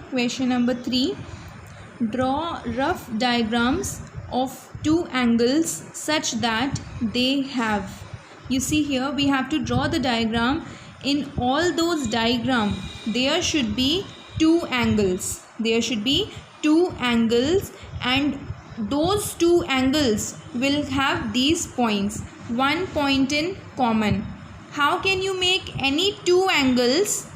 question number 3. Draw rough diagrams of two angles such that they have. You see here we have to draw the diagram. In all those diagrams there should be two angles. There should be two angles, and those two angles will have these points. One point in common. How can you make any two angles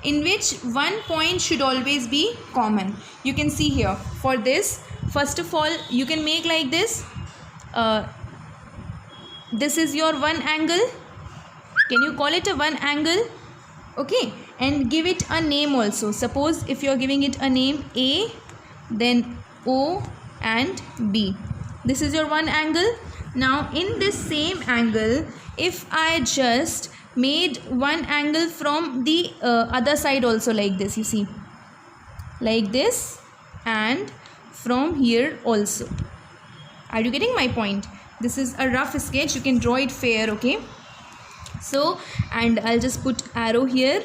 in which one point should always be common? You can see here. For this, first of all, you can make like this. This is your one angle. Can you call it a one angle? Okay, and give it a name also. Suppose if you are giving it a name A, then O and B. This is your one angle. Now in this same angle, if I just made one angle from the other side also, like this, you see, like this, and from here also. Are you getting my point? This is a rough sketch. You can draw it fair, okay? So, and I'll just put arrow here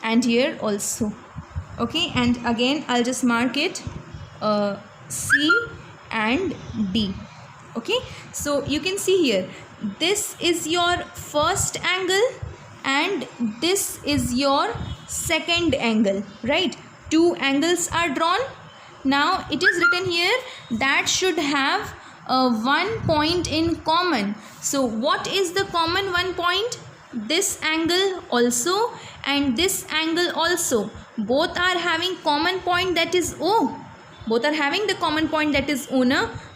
and here also, okay? And again I'll just mark it C and D. Okay, so you can see here, this is your first angle and this is your second angle, right? Two angles are drawn. Now it is written here that should have one point in common. So what is the common one point? This angle also and this angle also. Both are having common point, that is O. Both are having the common point, that is O.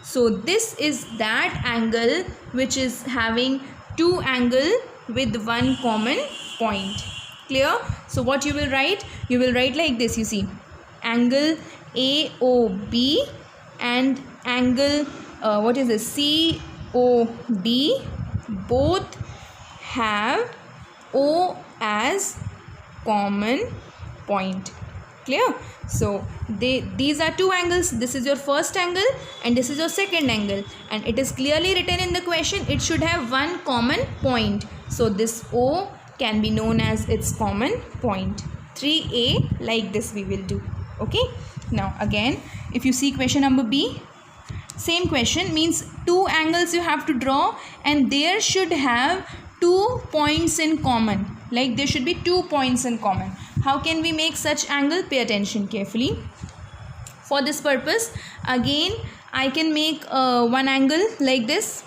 So this is that angle which is having two angle with one common point. Clear? So what you will write? You will write like this, you see. Angle AOB and angle what is this? COD both have O as common point. Clear? So these are two angles. This is your first angle and this is your second angle, and it is clearly written in the question it should have one common point. So this O can be known as its common point. 3A, like this we will do. Okay. Now again, if you see question number B, same question, means two angles you have to draw and there should have 2 points in common. Like there should be 2 points in common. How can we make such angle? Pay attention carefully. For this purpose, again I can make one angle like this.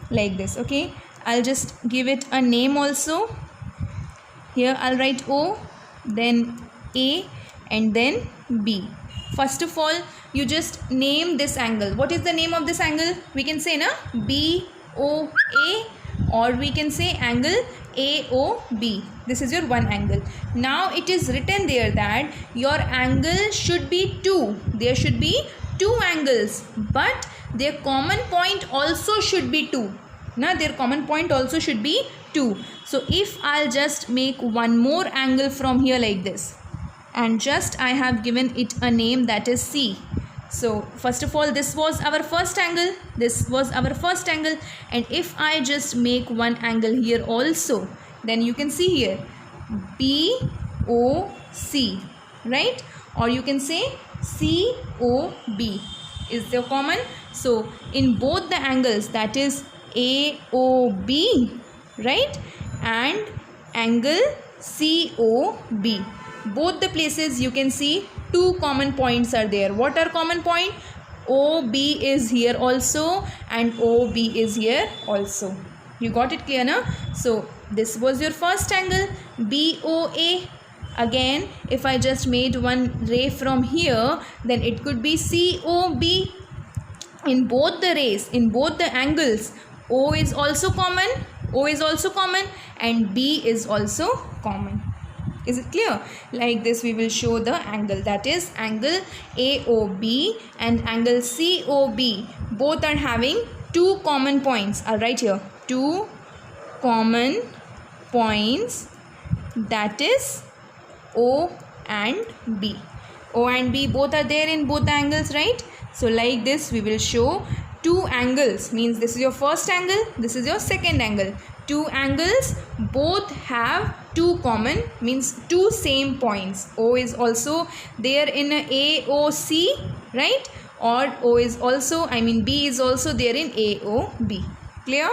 Like this, okay. I'll just give it a name also. Here I'll write O, then A, and then B. First of all, you just name this angle. What is the name of this angle? We can say BOA, or we can say angle AOB. This is your one angle. Now it is written there that your angle should be 2. There should be 2 angles, but their common point also should be 2. Now their common point also should be 2. So if I'll just make one more angle from here like this, and just I have given it a name, that is C. So first of all, this was our first angle, this was our first angle, and if I just make one angle here also, then you can see here BOC, right? Or you can say COB is the common. So in both the angles, that is AOB, right, and angle COB, both the places you can see 2 common points are there. What are common point? OB is here also and OB is here also. You got it clear now? So this was your first angle, BOA. Again, if I just made one ray from here, then it could be COB. In both the rays, in both the angles, O is also common, O is also common, and B is also common. Is it clear? Like this we will show the angle, that is angle AOB and angle COB. Both are having 2 common points. I'll write here 2 common points, that is O and B. O and B both are there in both the angles, right? So like this we will show 2 angles, means this is your first angle, this is your second angle. 2 angles both have two common, means two same points. O is also there in AOC, right? Or O is also, I mean B is also there in AOB. Clear?